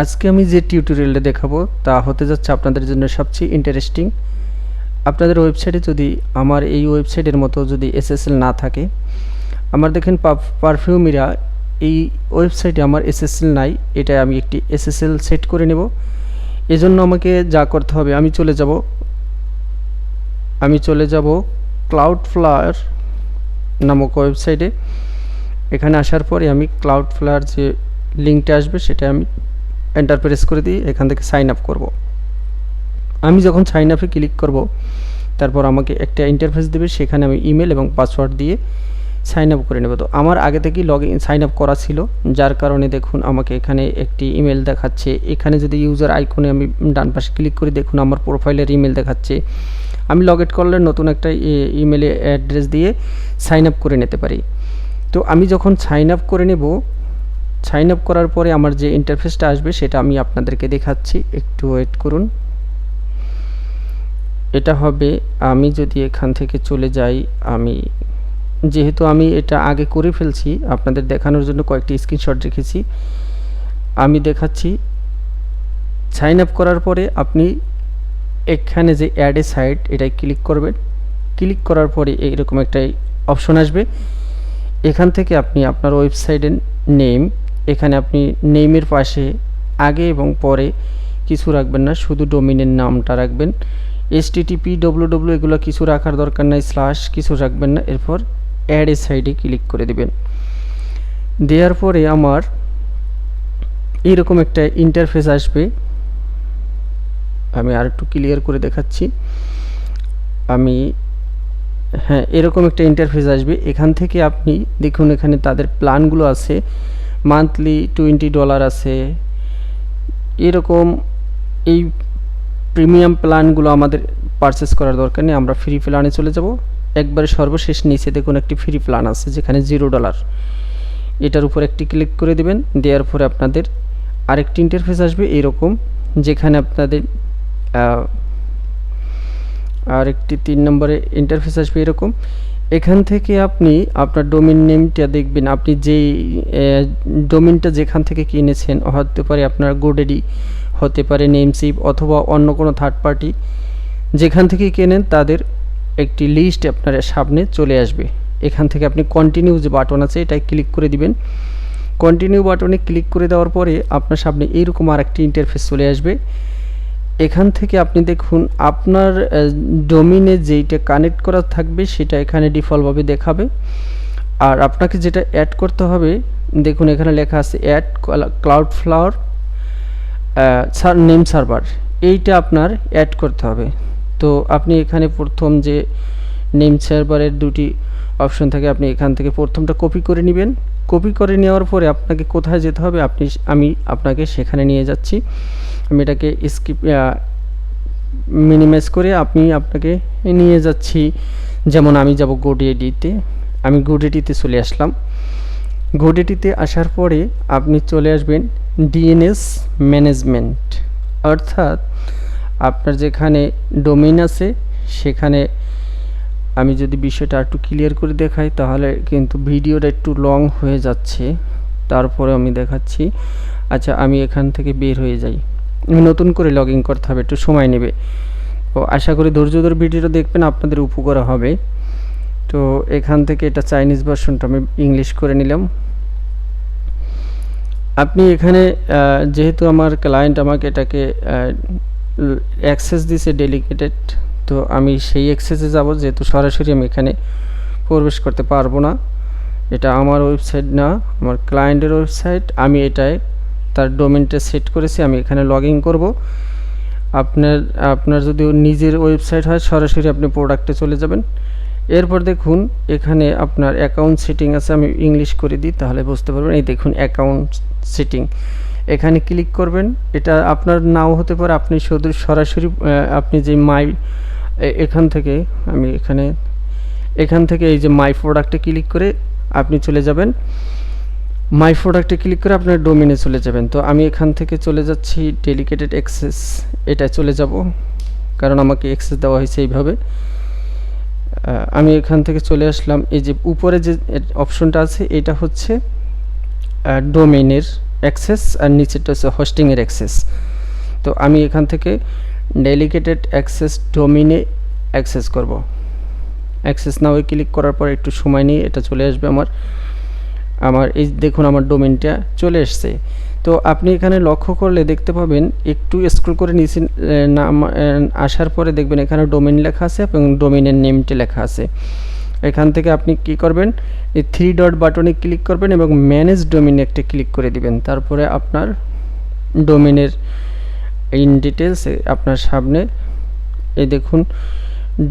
আজকে আমি যে টিউটোরিয়ালটা দেখাবো তা হতে যাচ্ছে আপনাদের জন্য সবচেয়ে ইন্টারেস্টিং। আপনাদের ওয়েবসাইটে যদি আমার এই ওয়েবসাইটের মতো যদি এসএসএল না থাকে, আমার দেখেন পারফিউমিরা এই ওয়েবসাইটে আমার এসএসএল নাই, এটা আমি একটি এসএসএল সেট করে নেব। এজন্য আমাকে যা করতে হবে, আমি চলে যাব ক্লাউডফ্লাওয়ার নামক ওয়েবসাইটে। এখানে আসার পরে আমি ক্লাউডফ্লাওয়ার যে লিঙ্কটা আসবে সেটা আমি এন্টার প্রেস করে দিই, এখান থেকে সাইন আপ করব। আমি যখন সাইন আপে ক্লিক করব, তারপর আমাকে একটা ইন্টারফেস দেবে, সেখানে আমি ইমেল এবং পাসওয়ার্ড দিয়ে সাইন আপ করে নেব। তো আমার আগে থেকেই সাইন আপ করা ছিল, যার কারণে দেখুন আমাকে এখানে একটি ইমেল দেখাচ্ছে। এখানে যদি ইউজার আইকনে আমি ডান পাশে ক্লিক করি, দেখুন আমার প্রোফাইলের ইমেল দেখাচ্ছে। আমি লগ ইন করলে নতুন একটা ইমেলে অ্যাড্রেস দিয়ে সাইন আপ করে নিতে পারি। তো আমি যখন সাইন আপ করে নেব, সাইন আপ করার পরে আমার যে ইন্টারফেসটা আসবে সেটা আমি আপনাদেরকে দেখাচ্ছি, একটু ওয়েট করুন। এটা হবে, আমি যদি এখান থেকে চলে যাই, যেহেতু আমি এটা আগে করে ফেলছি, আপনাদের দেখানোর জন্য কয়েকটি স্ক্রিনশট রেখেছি, আমি দেখাচ্ছি। সাইন আপ করার পরে আপনি এখানে যে অ্যাড এ সাইট, এটাই ক্লিক করবেন। ক্লিক করার পরে এইরকম একটা অপশন আসবে। এখান থেকে আপনি আপনার ওয়েবসাইটের নেম, এখানে আপনি নেমের পাশে আগে এবং পরে কিছু রাখবেন না, শুধু ডোমেইনের নামটা রাখবেন। http www এগুলো কিছু রাখার দরকার নাই, স্ল্যাশ কিছু রাখবেন না। এরপর অ্যাড এ সাইডে ক্লিক করে দিবেন। দেওয়ার পরে আমার এইরকম একটা ইন্টারফেস আসবে। আমি আর একটু ক্লিয়ার করে দেখাচ্ছি। এরকম একটা ইন্টারফেস আসবে। এখান থেকে আপনি দেখুন, এখানে তাদের প্ল্যানগুলো আছে, মান্থলি $20 আছে। এরকম এই প্রিমিয়াম প্ল্যানগুলো আমাদের পারচেস করার দরকার নেই, আমরা ফ্রি প্ল্যানে চলে যাব। একবারে সর্বশেষ নিচে দেখুন একটি ফ্রি প্ল্যান আছে যেখানে $0, এটার উপর একটি ক্লিক করে দিবেন। দেওয়ার পরে আপনাদের আরেকটি ইন্টারফেস আসবে এইরকম, যেখানে আপনাদের আরেকটি 3 নম্বরে ইন্টারফেস আসবে এরকম। এখান থেকে আপনি আপনার ডোমেইন নেমটা দেখবেন, আপনি যেই ডোমেইনটা যেখান থেকে কিনেছেন, হতে পারে আপনার গোডেডি, হতে পারে নেমসিপ, অথবা অন্য কোনো থার্ড পার্টি, যেখান থেকে কেনেন তাদের একটি লিস্ট আপনার সামনে চলে আসবে। এখান থেকে আপনি কন্টিনিউ যে বাটন আছে এটাই ক্লিক করে দিবেন। কন্টিনিউ বাটনে ক্লিক করে দেওয়ার পরে আপনার সামনে এইরকম আরেকটি ইন্টারফেস চলে আসবে। এখান থেকে আপনি দেখুন আপনার ডোমেইনে যেইটা কানেক্ট করা থাকবে সেটা এখানে ডিফল্টভাবে দেখাবে। আর আপনাকে যেটা অ্যাড করতে হবে, দেখুন এখানে লেখা আছে অ্যাড ক্লাউডফ্লাওয়ার নেম সার্ভার, এইটা আপনার অ্যাড করতে হবে। তো আপনি এখানে প্রথম যে নেম সার্ভারের দুটি অপশন থাকে, আপনি এখান থেকে প্রথমটা কপি করে নেবেন। কপি করে নেওয়ার পরে আপনাকে কোথায় যেতে হবে, আমি আপনাকে সেখানে নিয়ে যাচ্ছি। আমি এটাকে মিনিমাইজ করে আপনাকে নিয়ে যাচ্ছি। যেমন আমি যাব গোডেডিতে, আমি গোডেডিতে চলে আসলাম। গোডেডিতে আসার পরে আপনি চলে আসবেন ডিএনএস ম্যানেজমেন্ট, অর্থাৎ আপনার যেখানে ডোমেইন আছে সেখানে। আমি যদি বিষয়টা একটু ক্লিয়ার করে দেখাই, তাহলে কিন্তু ভিডিওটা একটু লং হয়ে যাচ্ছে, তারপরে আমি দেখাচ্ছি। আচ্ছা, আমি এখান থেকে বের হয়ে যাই, আমি নতুন করে লগ ইন করতে হবে, একটু সময় নেবে। তো আশা করি ধৈর্য ধরে ভিডিওটা দেখবেন, আপনাদের উপকার হবে। তো এখান থেকে এটা চাইনিজ ভার্সনটা আমি ইংলিশ করে নিলাম। আপনি এখানে যেহেতু আমার ক্লায়েন্ট আমাকে এটাকে অ্যাক্সেস দিছে ডেলিগেটেড, তো আমি সেই অ্যাক্সেসে যাব, যেহেতু সরাসরি আমি এখানে প্রবেশ করতে পারবো না। এটা আমার ওয়েবসাইট না, আমার ক্লায়েন্টের ওয়েবসাইট। আমি এটায় তার ডোমেইনটা সেট করেছি, আমি এখানে লগ ইন করবো। আপনার যদি নিজের ওয়েবসাইট হয়, সরাসরি আপনি প্রোডাক্টে চলে যাবেন। এরপর দেখুন এখানে আপনার অ্যাকাউন্ট সেটিং আছে, আমি ইংলিশ করে দিই তাহলে বুঝতে পারবেন। এই দেখুন অ্যাকাউন্ট সেটিং, এখানে ক্লিক করবেন। এটা আপনার নাও হতে পারে, আপনি শুধু সরাসরি আপনি যে এখান থেকে এই যে মাই প্রোডাক্টে ক্লিক করে আপনি চলে যাবেন। মাই প্রোডাক্টে ক্লিক করে আপনার ডোমেইনে চলে যাবেন। তো আমি এখান থেকে চলে যাচ্ছি ডেডিকেটেড অ্যাক্সেস, এটা চলে যাব, কারণ আমাকে অ্যাক্সেস দেওয়া হয়েছে এইভাবে। আমি এখান থেকে চলে আসলাম। এই যে উপরে যে অপশনটা আছে এটা হচ্ছে ডোমেইনের অ্যাক্সেস আর নিচেরটা হচ্ছে হোস্টিংয়ের অ্যাক্সেস। তো আমি এখান থেকে ডেলিকেটেড অ্যাক্সেস ডোমিনে অ্যাক্সেস করব। অ্যাক্সেস নাও ক্লিক করার পর একটু সময় নিয়ে এটা চলে আসবে আমার এই দেখুন আমার ডোমেনটা চলে এসছে। তো আপনি এখানে লক্ষ্য করলে দেখতে পাবেন, একটু স্ক্রল করে নিচে আসার পরে দেখবেন এখানে ডোমেন লেখা আছে এবং ডোমেনের নেমটি লেখা আছে। এখান থেকে আপনি কি করবেন, এই 3 ডট বাটনে ক্লিক করবেন এবং ম্যানেজ ডোমেনে একটা ক্লিক করে দিবেন। তারপরে আপনার ডোমেনের ইন ডিটেলস আপনার সামনে এই দেখুন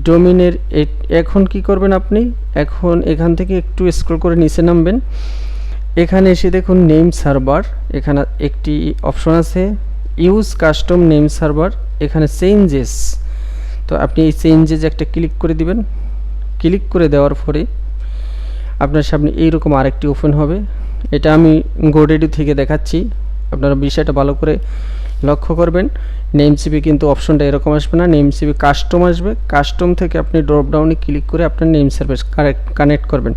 ডোমেনের। এখন কি করবেন আপনি, এখন এখান থেকে একটু স্ক্রল করে নিচে নামবেন, এখানে এসে দেখুন নেম সার্ভার, এখানে একটি অপশন আছে ইউজ কাস্টম নেম সার্ভার, এখানে চেঞ্জেস। তো আপনি এই চেঞ্জেস একটা ক্লিক করে দিবেন। ক্লিক করে দেওয়ার পরে আপনার সামনে এইরকম আরেকটি ওপেন হবে। এটা আমি গোডেডি থেকে দেখাচ্ছি, আপনারা বিষয়টা ভালো করে লক্ষ্য করবেন। নেমসিপি কিন্তু অপশনটা এরকম আসবে না, নেমসিপি কাস্টম আসবে। কাস্টম থেকে আপনি ড্রপ ডাউনে ক্লিক করে আপনার নেম সার্ভিস কানেক্ট করবেন।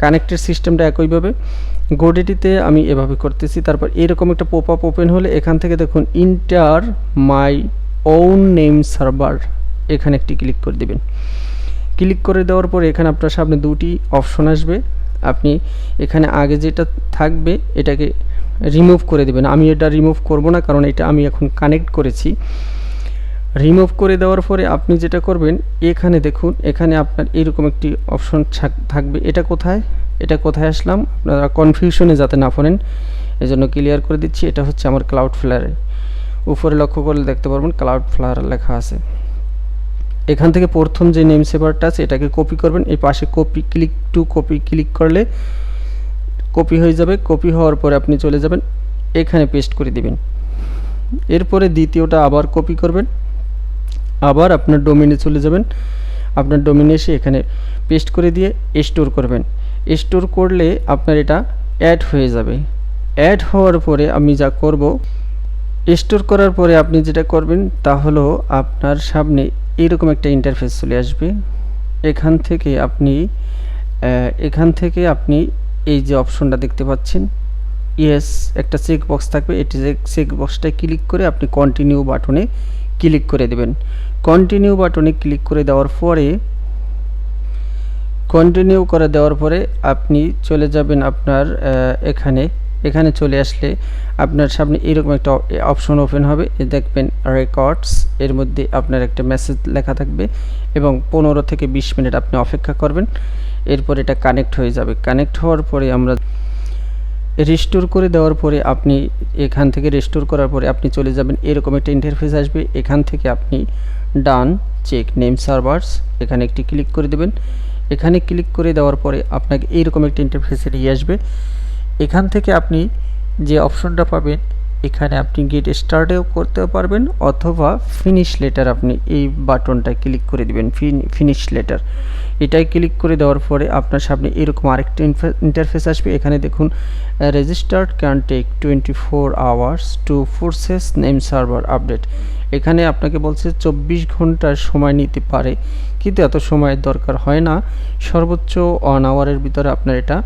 কানেক্টের সিস্টেমটা একইভাবে গোডেডিতে আমি এভাবে করতেছি। তারপর এরকম একটা পপ আপ ওপেন হলে এখান থেকে দেখুন inter my own name server, এখানে একটি ক্লিক করে দেবেন। ক্লিক করে দেওয়ার পরে এখানে আপনার সামনে দুটি অপশন আসবে। আপনি এখানে আগে যেটা থাকবে এটাকে রিমুভ করে দেবেন। আমি এটা রিমুভ করব না, কারণ এটা আমি এখন কানেক্ট করেছি। রিমুভ করে দেওয়ার পরে আপনি যেটা করবেন, এখানে দেখুন এখানে আপনার এরকম একটি অপশন থাকবে। এটা কোথায় আসলাম, আপনারা কনফিউশনে যাতে না পড়েন এজন্য ক্লিয়ার করে দিচ্ছি। এটা হচ্ছে আমার ক্লাউডফ্লায়ারে, উপরে লক্ষ্য করলে দেখতে পারবেন ক্লাউডফ্লায়ার লেখা আছে। এখান থেকে প্রথম যে নেম সেভারটা আছে এটাকে কপি করবেন, এই পাশে কপি ক্লিক করলে কপি হয়ে যাবে। কপি হওয়ার পরে আপনি চলে যাবেন এখানে পেস্ট করে দিবেন। এরপরে দ্বিতীয়টা আবার কপি করবেন, আবার আপনার ডোমেনে চলে যাবেন। আপনার ডোমেনে এসে এখানে পেস্ট করে দিয়ে স্টোর করবেন। স্টোর করলে আপনার এটা অ্যাড হয়ে যাবে। অ্যাড হওয়ার পরে আমি যা করব, স্টোর করার পরে আপনি যেটা করবেন তা হলো আপনার সামনে এরকম একটা ইন্টারফেস চলে আসবে। এখান থেকে আপনি এই যে অপশনটা দেখতে পাচ্ছেন ইয়েস একটা চেক বক্স থাকবে, এটি চেক বক্সটায় ক্লিক করে আপনি কন্টিনিউ বাটনে ক্লিক করে দেবেন। কন্টিনিউ বাটনে ক্লিক করে দেওয়ার পরে আপনি চলে যাবেন আপনার এখানে চলে আসলে আপনার সামনে এরকম একটা অপশন ওপেন হবে। দেখবেন রেকর্ডস, এর মধ্যে আপনার একটা মেসেজ লেখা থাকবে এবং 15 থেকে 20 মিনিট আপনি অপেক্ষা করবেন। এরপর এটা কানেক্ট হয়ে যাবে। কানেক্ট হওয়ার পরে আমরা রিস্টোর করে দেওয়ার পরে আপনি এখান থেকে রিস্টোর করার পরে আপনি চলে যাবেন, এরকম একটা ইন্টারফেস আসবে। এখান থেকে আপনি ডান চেক নেম সার্ভার্স এখানে একটি ক্লিক করে দেবেন। এখানে ক্লিক করে দেওয়ার পরে আপনাকে এইরকম একটা ইন্টারফেসে নিয়ে আসবে। এখান থেকে আপনি যে অপশনটা পাবেন এখানে আপনি গেট স্টার্টেও করতেও পারবেন অথবা ফিনিশ লেটার, আপনি এই বাটনটায় ক্লিক করে দিবেন ফিনিশ লেটার। এটাই ক্লিক করে দেওয়ার পরে আপনার সামনে এরকম আরেকটা ইন্টারফেস আসবে। এখানে দেখুন registered can take 24 hours to process name server update. এখানে আপনাকে বলছে 24 ঘন্টার সময় নিতে পারে, কিন্তু এত সময়ের দরকার হয় না, সর্বোচ্চ 1 আওয়ারের ভিতরে আপনার এটা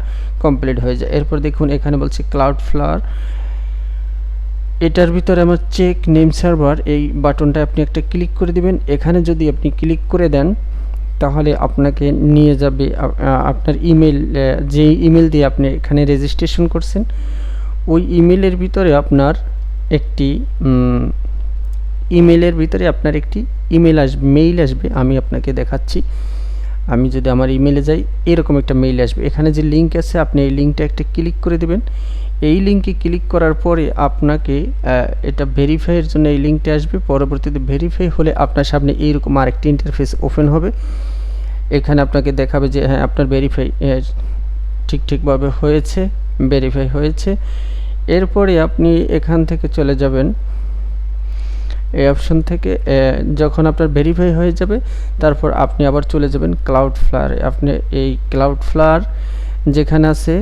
কমপ্লিট হয়ে যায়। এরপর দেখুন এখানে বলছে ক্লাউডফ্লাওয়ার, এটার ভিতরে আমার চেক নেম সার্ভার এই বাটনটা আপনি একটা ক্লিক করে দিবেন। এখানে যদি আপনি ক্লিক করে দেন তাহলে আপনাকে নিয়ে যাবে আপনার ইমেল, যে ইমেল দিয়ে আপনি এখানে রেজিস্ট্রেশন করছেন ওই ইমেলের ভিতরে আপনার একটি মেইল আসবে। আমি আপনাকে দেখাচ্ছি। আমি যদি আমার ইমেলে যাই এরকম একটা মেইল আসবে। এখানে যে লিঙ্ক আছে আপনি এই লিঙ্কটা একটা ক্লিক করে দেবেন। এই লিঙ্কে ক্লিক করার পরে আপনাকে এটা ভেরিফাইয়ের জন্য এই লিঙ্কটা আসবে। পরবর্তীতে ভেরিফাই হলে আপনার সামনে এইরকম আরেকটি ইন্টারফেস ওপেন হবে। এখানে আপনাকে দেখাবে যে হ্যাঁ আপনার ভেরিফাই ঠিকভাবে হয়েছে, ভেরিফাই হয়েছে। এরপরে আপনি এখান থেকে চলে যাবেন এই অপশন থেকে, যখন আপনার ভেরিফাই হয়ে যাবে তারপর আপনি আবার চলে যাবেন ক্লাউডফ্লাওয়ারে। আপনি এই ক্লাউডফ্লাওয়ার যেখানে আছে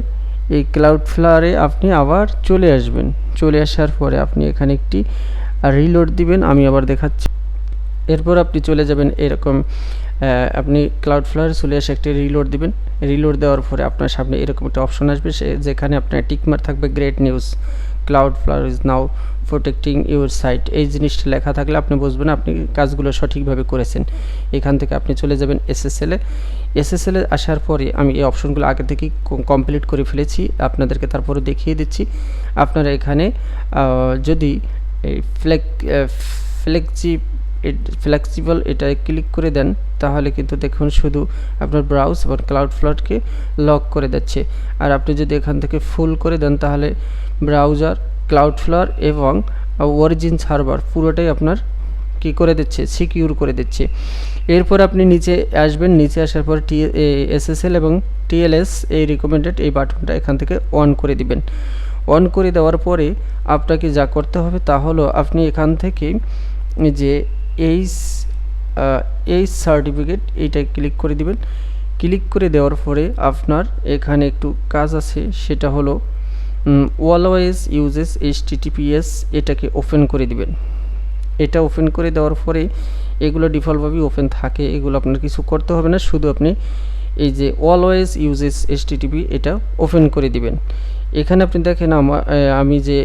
এই ক্লাউডফ্লাওয়ারে আপনি আবার চলে আসবেন। চলে আসার পরে আপনি এখানে একটি রিলোড দিবেন, আমি আবার দেখাচ্ছি। এরপর আপনি চলে যাবেন এরকম, আপনি ক্লাউডফ্লাওয়ারে চলে এসে একটি রিলোড দিবেন। রিলোড দেওয়ার পরে আপনার সামনে এরকম একটা অপশন আসবে যেখানে আপনার টিকমার্ক থাকবে great news, Cloudflare is now protecting your site, এই জিনিসটা লেখা থাকলে আপনি বুঝবেন আপনি কাজগুলো সঠিকভাবে করেছেন। এখান থেকে আপনি চলে যাবেন এসএসএলে। এসএসএলে আসার পরে আমি এই অপশনগুলো আগে থেকেই কমপ্লিট করে ফেলেছি, আপনাদেরকে তারপরে দেখিয়ে দিচ্ছি। আপনারা এখানে যদি এই ফ্লেক্সিবল এটায় ক্লিক করে দেন তাহলে কিন্তু দেখুন শুধু আপনার ব্রাউজ এবং ক্লাউডফ্লাওয়ারকে লক করে দিচ্ছে। আর আপনি যদি এখান থেকে ফুল করে দেন তাহলে ব্রাউজার, ক্লাউডফ্লাওয়ার এবং অরিজিন সার্ভার পুরোটাই আপনার কি করে দিচ্ছে, সিকিউর করে দিচ্ছে। এরপর আপনি নিচে আসবেন, নিচে আসার পর এসএসএল এবং টিএলএস এই রিকমেন্ডেড এই বাটনটা এখান থেকে অন করে দিবেন। অন করে দেওয়ার পরে আপনাকে যা করতে হবে তা হলো আপনি এখান থেকে যে এই সার্টিফিকেট এইটা ক্লিক করে দিবেন। ক্লিক করে দেওয়ার পরে আপনার এখানে একটু কাজ আছে, সেটা হলো অলওয়েজ ইউজেস HTTPS, এটাকে ওপেন করে দিবেন। এটা ওপেন করে দেওয়ার পরে এগুলো ডিফল্টভাবেই ওপেন থাকে, এগুলো আপনার কিছু করতে হবে না, শুধু আপনি এই যে অলওয়েজ ইউজেস HTTP এটা ওপেন করে দিবেন। এখানে আপনি দেখেন আমি যে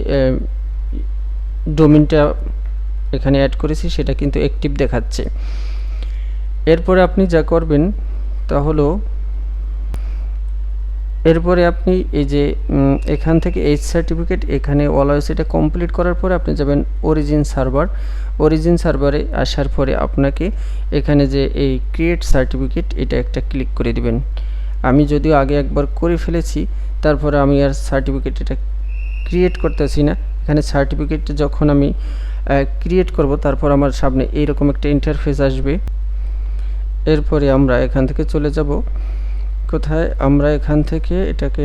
ডোমেনটা এখানে অ্যাড করেছি সেটা কিন্তু অ্যাক্টিভ দেখাচ্ছে। এরপরে আপনি যা করবেন তা হলো এরপরে আপনি এই যে এখান থেকে এই সার্টিফিকেট এখানে অলওয়েজ এটা কমপ্লিট করার পরে আপনি যাবেন অরিজিন সার্ভার। অরিজিন সার্ভারে আসার পরে আপনাকে এখানে যে এই ক্রিয়েট সার্টিফিকেট এটা একটা ক্লিক করে দিবেন। আমি যদিও আগে একবার করে ফেলেছি, তারপরে আমি আর সার্টিফিকেট এটা ক্রিয়েট করতেছি না। এখানে সার্টিফিকেট যখন আমি ক্রিয়েট করব তারপর আমার সামনে এইরকম একটা ইন্টারফেস আসবে। এরপরে আমরা এখান থেকে চলে যাব কোথায়, আমরা এখান থেকে এটাকে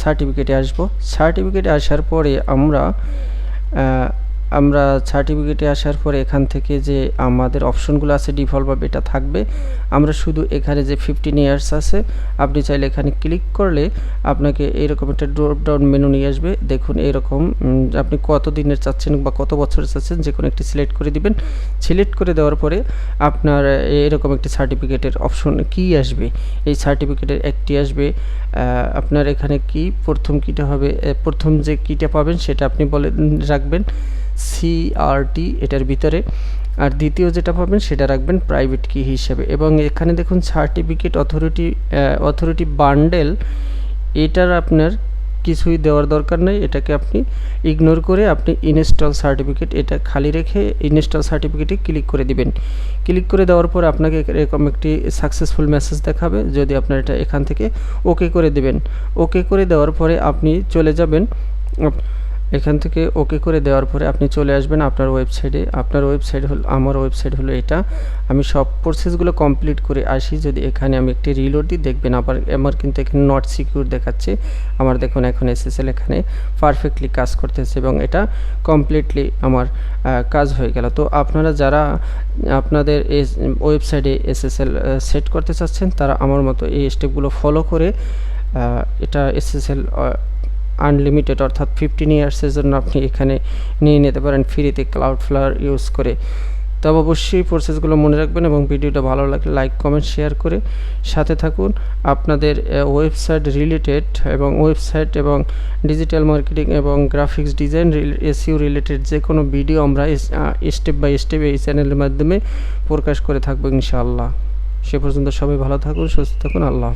সার্টিফিকেটে আসব। সার্টিফিকেটে আসার পরে আমরা সার্টিফিকেটে আসার পরে এখান থেকে যে আমাদের অপশনগুলো আছে ডিফল্টভাবে এটা থাকবে। আমরা শুধু এখানে যে 15 ইয়ার্স আছে আপনি চাইলে এখানে ক্লিক করলে আপনাকে এইরকম একটা ড্রপ ডাউন মেনু নিয়ে আসবে। দেখুন এরকম আপনি কত দিনের চাচ্ছেন বা কত বছরের চাচ্ছেন যে কোনো একটি সিলেক্ট করে দিবেন। সিলেক্ট করে দেওয়ার পরে আপনার এরকম একটি সার্টিফিকেটের অপশন কি আসবে, এই সার্টিফিকেটের একটি আসবে। আপনার এখানে কি প্রথম কিটা হবে, প্রথম যে কিটা পাবেন সেটা আপনি বলে রাখবেন CRT এটার ভিতরে, আর দ্বিতীয় যেটা পাবেন সেটা রাখবেন প্রাইভেট কি হিসেবে। এবং এখানে দেখুন সার্টিফিকেট অথরিটি বান্ডেল, এটার আপনার কিছুই দেওয়ার দরকার নেই, এটাকে আপনি ইগনোর করে আপনি ইনস্টল সার্টিফিকেট এটা খালি রেখে ইনস্টল সার্টিফিকেটে ক্লিক করে দিবেন। ক্লিক করে দেওয়ার পর আপনাকে এরকম একটি সাকসেসফুল মেসেজ দেখাবে, যদি আপনার এটা এখান থেকে ওকে করে দিবেন। ওকে করে দেওয়ার পরে আপনি চলে যাবেন, এখান থেকে ওকে করে দেওয়ার পরে আপনি চলে আসবেন আপনার ওয়েবসাইটে। আপনার ওয়েবসাইট হলো, আমার ওয়েবসাইট হলো এটা। আমি সব প্রসেসগুলো কমপ্লিট করে আসি। যদি এখানে আমি একটি রিলোড দিই দেখবেন আমার কিন্তু এখানে নট সিকিউর দেখাচ্ছে। আমার দেখুন এখন SSL এখানে পারফেক্টলি কাজ করতেছে এবং এটা কমপ্লিটলি আমার কাজ হয়ে গেল। তো আপনারা যারা আপনাদের ওয়েবসাইটে SSL সেট করতে চাচ্ছেন তারা আমার মতো এই স্টেপগুলো ফলো করে এটা SSL আনলিমিটেড অর্থাৎ 15 ইয়ার্সের জন্য আপনি এখানে নিয়ে নিতে পারেন ফ্রিতে ক্লাউডফ্লাওয়ার ইউজ করে। তবে অবশ্যই প্রসেসগুলো মনে রাখবেন এবং ভিডিওটা ভালো লাগলে লাইক কমেন্ট শেয়ার করে সাথে থাকুন। আপনাদের ওয়েবসাইট রিলেটেড এবং ওয়েবসাইট এবং ডিজিটাল মার্কেটিং এবং গ্রাফিক্স ডিজাইন SEO রিলেটেড যে কোনো ভিডিও আমরা স্টেপ বাই স্টেপ এই চ্যানেলের মাধ্যমে প্রকাশ করে থাকবো ইনশাআল্লাহ। সে পর্যন্ত সবাই ভালো থাকুন, সুস্থ থাকুন, আল্লাহ।